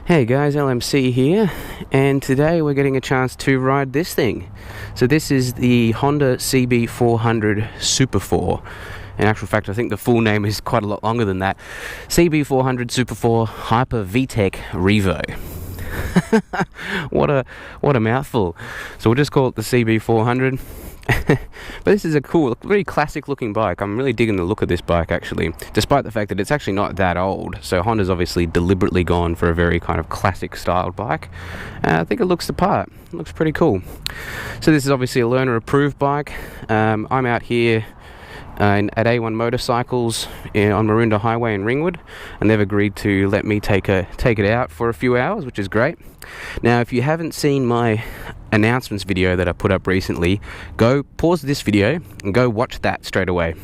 Hey guys, LMC here, and today we're getting a chance to ride this thing. So this is the Honda CB400 Super 4. In actual fact, I think the full name is quite a lot longer than that. CB400 Super 4 Hyper VTEC Revo. what a mouthful. So we'll just call it the CB400. But this is a cool, very classic looking bike. I'm really digging the look of this bike actually, despite the fact that it's actually not that old. So Honda's obviously deliberately gone for a very kind of classic styled bike. I think it looks the part. It looks pretty cool. So this is obviously a learner approved bike. I'm out here at A1 Motorcycles on Maroondah Highway in Ringwood, and they've agreed to let me take it out for a few hours, which is great. Now, if you haven't seen my announcements video that I put up recently, go pause this video and go watch that straight away,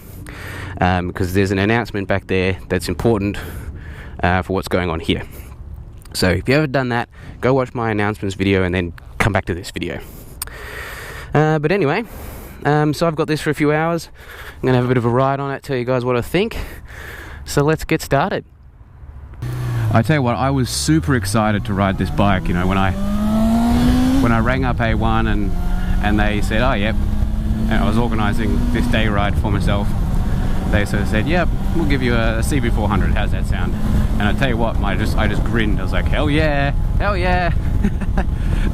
because there's an announcement back there that's important for what's going on here. So if you haven't done that, go watch my announcements video and then come back to this video. But anyway, so I've got this for a few hours. I'm going to have a bit of a ride on it, tell you guys what I think. So let's get started. I tell you what, I was super excited to ride this bike. You know, when I rang up A1 and they said, oh yep, and I was organising this day ride for myself, they sort of said, yep, we'll give you a CB400. How's that sound? And I tell you what, I just grinned. I was like, hell yeah, hell yeah.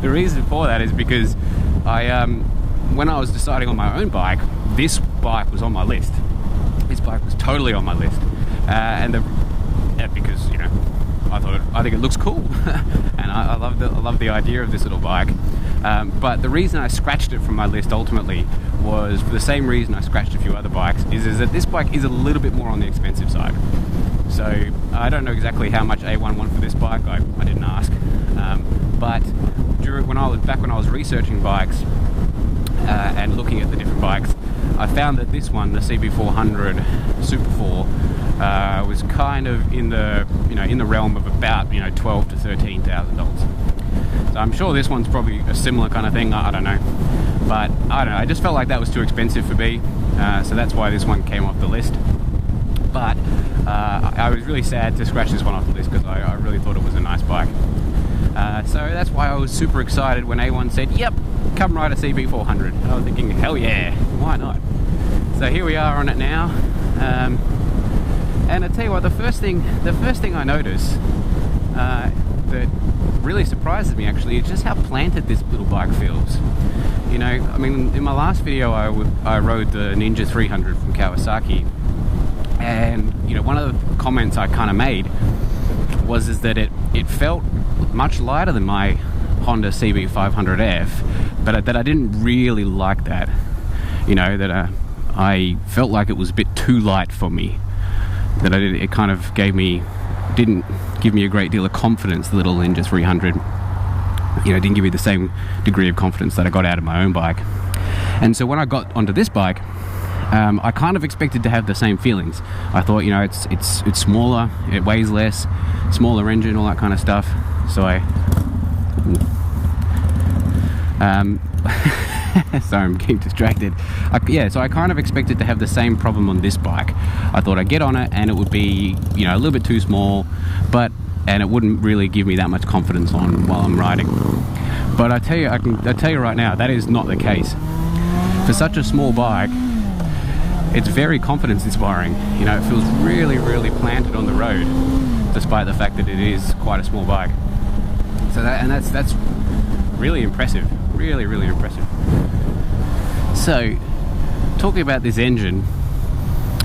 The reason for that is because when I was deciding on my own bike, this bike was on my list. This bike was totally on my list, because you know, I think it looks cool, and I love the idea of this little bike. But the reason I scratched it from my list ultimately was for the same reason I scratched a few other bikes. Is that this bike is a little bit more on the expensive side. So I don't know exactly how much A1 want for this bike. I didn't ask, but when I was researching bikes and looking at the different bikes, I found that this one, the CB400 Super 4, was kind of in the realm of about $12,000 to $13,000. So I'm sure this one's probably a similar kind of thing. I don't know, but I don't know. I just felt like that was too expensive for me, so that's why this one came off the list. But I was really sad to scratch this one off the list because I really thought it was a nice bike. So that's why I was super excited when A1 said, yep, come ride a CB400. I was thinking, hell yeah, why not? So here we are on it now. And I tell you what, the first thing I noticed that really surprises me actually is just how planted this little bike feels. You know, I mean, in my last video I rode the Ninja 300 from Kawasaki, and you know, one of the comments I kind of made was that it felt much lighter than my Honda CB500F, but that I didn't really like that. You know, that I felt like it was a bit too light for me. That it kind of didn't give me a great deal of confidence. The little Ninja 300, didn't give me the same degree of confidence that I got out of my own bike. And so when I got onto this bike, I kind of expected to have the same feelings. I thought, it's smaller, it weighs less, smaller engine, all that kind of stuff. So sorry, I'm getting distracted. So I kind of expected to have the same problem on this bike. I thought I'd get on it and it would be, a little bit too small, and it wouldn't really give me that much confidence on while I'm riding. But I tell you right now, that is not the case. For such a small bike, it's very confidence inspiring. It feels really, really planted on the road, despite the fact that it is quite a small bike. So that's really impressive. Really, really impressive. So, talking about this engine,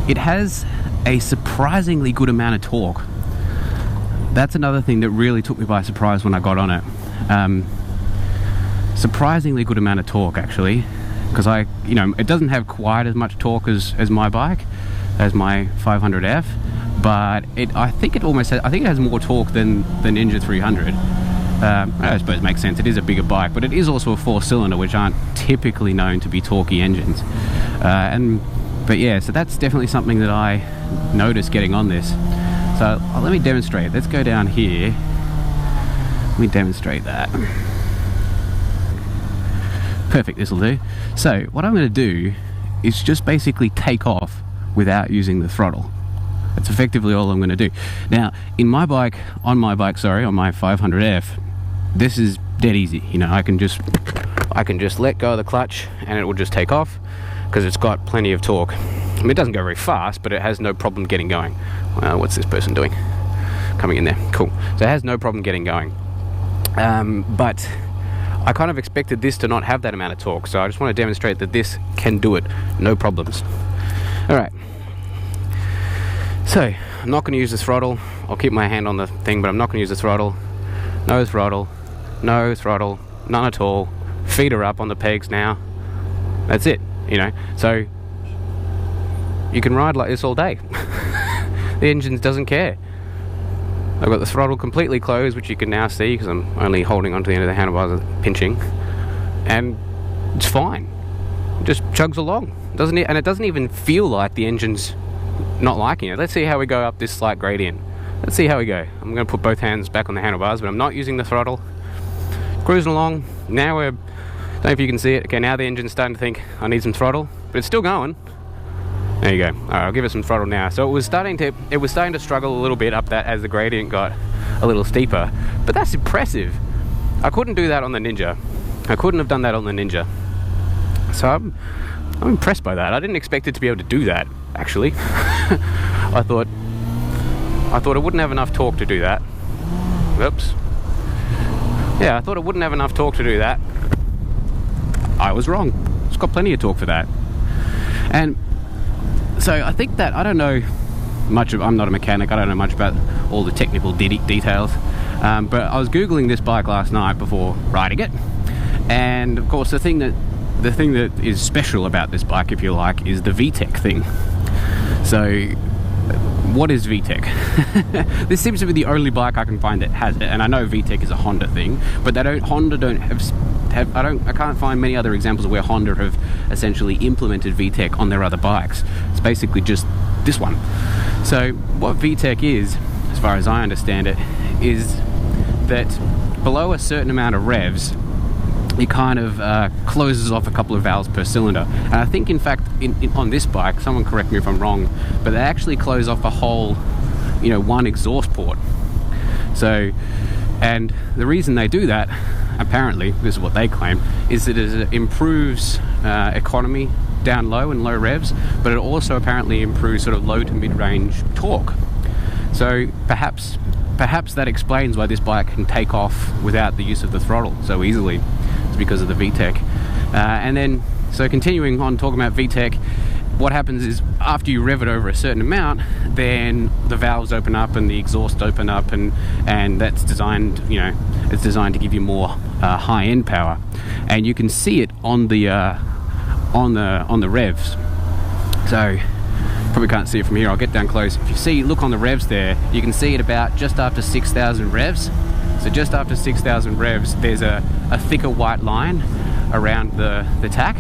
it has a surprisingly good amount of torque. That's another thing that really took me by surprise when I got on it. Surprisingly good amount of torque, actually, because it doesn't have quite as much torque as my bike, as my 500F, but I think it has more torque than the Ninja 300. I suppose it makes sense. It is a bigger bike, but it is also a 4-cylinder, which aren't typically known to be torquey engines. So that's definitely something that I noticed getting on this. So let me demonstrate. Let's go down here. Let me demonstrate that. Perfect, this will do. So what I'm going to do is just basically take off without using the throttle. That's effectively all I'm going to do. Now, on my 500F, this is dead easy. You know, I can just let go of the clutch and it will just take off because it's got plenty of torque. I mean, it doesn't go very fast, but it has no problem getting going. What's this person doing? Coming in there. Cool. So it has no problem getting going. But I kind of expected this to not have that amount of torque, so I just want to demonstrate that this can do it, no problems. Alright, so I'm not going to use the throttle. I'll keep my hand on the thing, but I'm not going to use the throttle. No throttle, none at all. Feet are up on the pegs now. That's it, you know. So you can ride like this all day. The engine doesn't care. I've got the throttle completely closed, which you can now see because I'm only holding onto the end of the handlebars and pinching, and it's fine. It just chugs along, doesn't it? And it doesn't even feel like the engine's not liking it. Let's see how we go up this slight gradient. Let's see how we go. I'm going to put both hands back on the handlebars, but I'm not using the throttle. Cruising along. Now I don't know if you can see it. Okay, now the engine's starting to think I need some throttle, but it's still going. There you go. All right, I'll give it some throttle now. So it was starting to struggle a little bit up that as the gradient got a little steeper, but that's impressive. I couldn't do that on the Ninja. I couldn't have done that on the Ninja. So I'm impressed by that. I didn't expect it to be able to do that, actually. I thought it wouldn't have enough torque to do that. Whoops. Yeah, I thought it wouldn't have enough torque to do that. I was wrong. It's got plenty of torque for that. And so I think that, I don't know much of, I'm not a mechanic, I don't know much about all the technical details, but I was Googling this bike last night before riding it, and of course the thing that is special about this bike, if you like, is the VTEC thing. So what is VTEC? This seems to be the only bike I can find that has it, and I know VTEC is a Honda thing, but Honda don't have I can't find many other examples where Honda have essentially implemented VTEC on their other bikes. It's basically just this one. So what VTEC is, as far as I understand it, is that below a certain amount of revs, it kind of closes off a couple of valves per cylinder. And I think, in fact, on this bike, someone correct me if I'm wrong, but they actually close off a whole, one exhaust port. So, and the reason they do that, apparently, this is what they claim, is that it improves economy down low and low revs, but it also apparently improves sort of low to mid-range torque. So perhaps that explains why this bike can take off without the use of the throttle so easily. It's because of the VTEC. And then, so continuing on talking about VTEC, what happens is after you rev it over a certain amount, then the valves open up and the exhaust open up, and that's designed, it's designed to give you more high-end power, and you can see it on the revs. So probably can't see it from here. I'll get down close. If you look on the revs there, you can see it about just after 6,000 revs. So just after 6,000 revs, there's a thicker white line around the tach.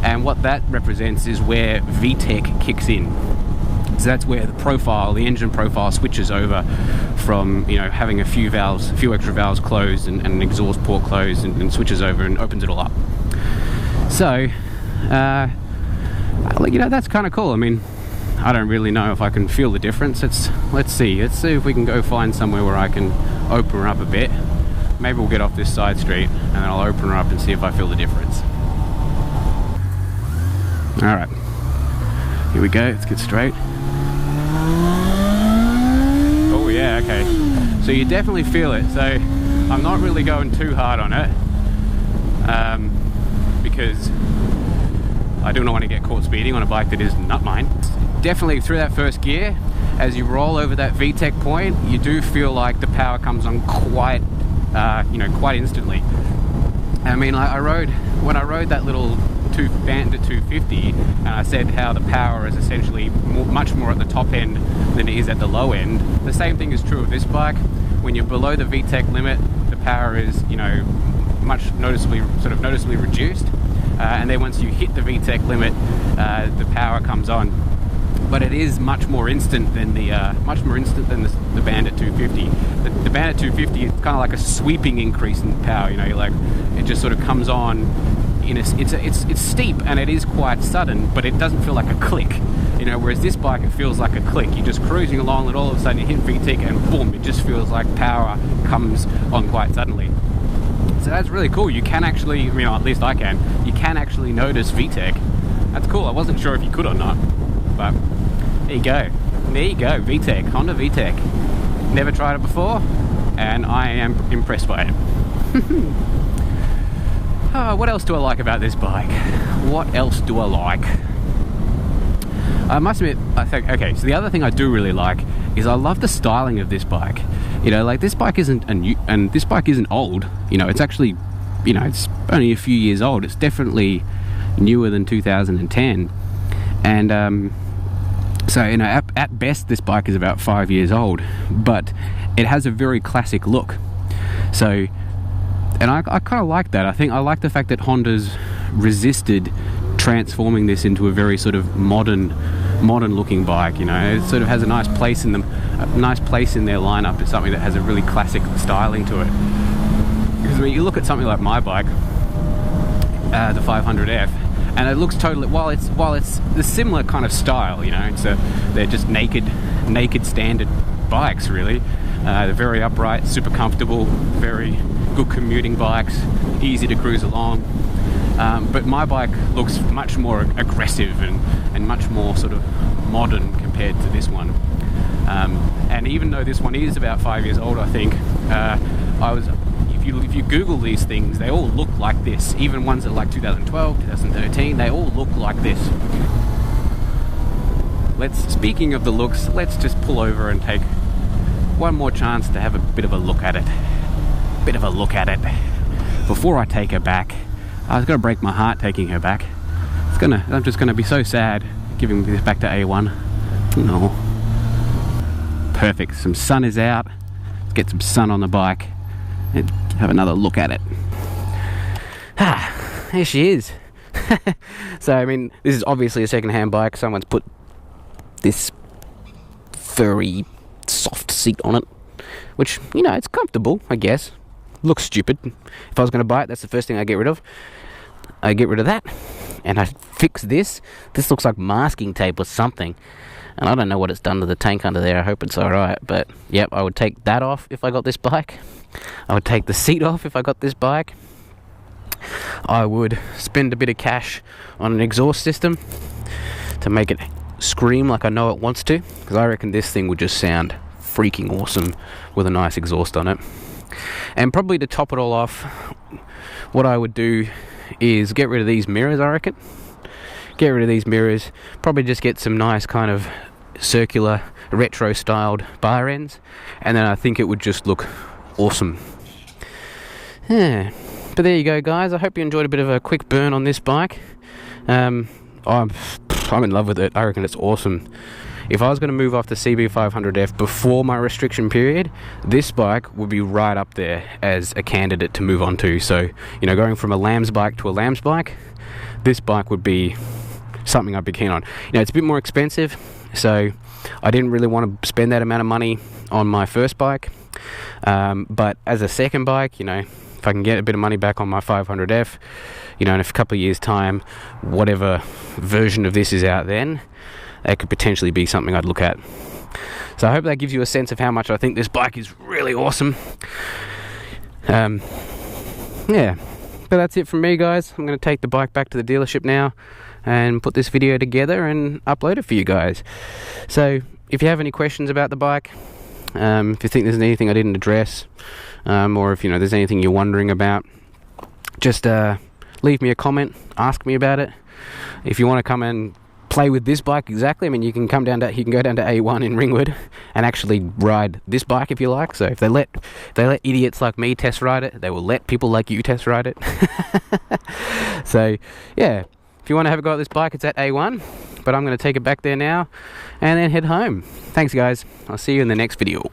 And what that represents is where VTEC kicks in. So that's where the engine profile switches over from, having a few extra valves closed and an exhaust port closed, and switches over and opens it all up. So, that's kind of cool. I mean, I don't really know if I can feel the difference. Let's see if we can go find somewhere where I can open her up a bit. Maybe we'll get off this side street and then I'll open her up and see if I feel the difference. Alright, here we go, let's get straight. Oh yeah, okay. So you definitely feel it. So I'm not really going too hard on it, because I do not want to get caught speeding on a bike that is not mine. Definitely through that first gear, as you roll over that VTEC point, you do feel like the power comes on quite instantly. I mean, when I rode that little Bandit 250, and I said how the power is essentially much more at the top end than it is at the low end. The same thing is true of this bike. When you're below the VTEC limit, the power is, noticeably reduced, and then once you hit the VTEC limit, the power comes on. But it is much more instant than the Bandit 250. The Bandit 250 is kind of like a sweeping increase in power. It just sort of comes on. It's steep and it is quite sudden, but it doesn't feel like a click. You know, whereas this bike, it feels like a click. You're just cruising along and all of a sudden you hit VTEC and boom, it just feels like power comes on quite suddenly. So that's really cool. You can actually, you know, at least I can, you can actually notice VTEC. That's cool. I wasn't sure if you could or not, but there you go. There you go, VTEC, Honda VTEC. Never tried it before, and I am impressed by it. Oh, what else do I like about this bike? What else do I like? I must admit, I think, okay, so the other thing I do really like is I love the styling of this bike. You know, like this bike isn't a new, and this bike isn't old. You know, it's actually, you know, it's only a few years old. It's definitely newer than 2010. And, so, you know, at best, this bike is about 5 years old, but it has a very classic look. So, and I kind of like that. I like the fact that Honda's resisted transforming this into a very sort of modern looking bike. You know, it sort of has a nice place in them, a nice place in their lineup. It's something that has a really classic styling to it. Because when you look at something like my bike, the 500F, and it looks totally, while it's the similar kind of style, you know, they're just naked standard bikes really. They're very upright, super comfortable, very good commuting bikes, easy to cruise along. But my bike looks much more aggressive and much more sort of modern compared to this one. And even though this one is about 5 years old, I think, if you Google these things, they all look like this. Even ones that are like 2012, 2013, they all look like this. Speaking of the looks, let's just pull over and take one more chance to have a bit of a look at it. Before I take her back, I was going to break my heart taking her back. I'm just going to be so sad giving this back to A1. No. Perfect. Some sun is out. Let's get some sun on the bike and have another look at it. There she is. So, I mean, this is obviously a second-hand bike. Someone's put this furry, soft seat on it, which, you know, it's comfortable, I guess. Looks stupid. If I was going to buy it, that's the first thing I get rid of. I get rid of that, and I fix this. This looks like masking tape or something, and I don't know what it's done to the tank under there. I hope it's alright, but yep, I would take that off if I got this bike. I would take the seat off if I got this bike. I would spend a bit of cash on an exhaust system to make it scream like I know it wants to, because I reckon this thing would just sound freaking awesome with a nice exhaust on it. And probably to top it all off, what I would do is get rid of these mirrors, I reckon. Get rid of these mirrors, probably just get some nice kind of circular, retro styled bar ends, and then I think it would just look awesome. Yeah. But there you go, guys. I hope you enjoyed a bit of a quick burn on this bike. I'm in love with it. I reckon it's awesome. If I was going to move off the CB500F before my restriction period, this bike would be right up there as a candidate to move on to. So, you know, going from a lamb's bike to a lamb's bike, this bike would be something I'd be keen on. You know, it's a bit more expensive, so I didn't really want to spend that amount of money on my first bike. But as a second bike, you know, if I can get a bit of money back on my 500F, you know, in a couple of years' time, whatever version of this is out then, that could potentially be something I'd look at. So I hope that gives you a sense of how much I think this bike is really awesome. Yeah, but that's it from me, guys. I'm going to take the bike back to the dealership now and put this video together and upload it for you guys. So if you have any questions about the bike, if you think there's anything I didn't address, or if, you know, there's anything you're wondering about, just leave me a comment, ask me about it. If you want to come and play with this bike exactly, I mean, you can go down to A1 in Ringwood and actually ride this bike if you like. So if they let idiots like me test ride it, they will let people like you test ride it. So yeah, if you want to have a go at this bike, it's at A1, but I'm going to take it back there now and then head home. Thanks, guys. I'll see you in the next video.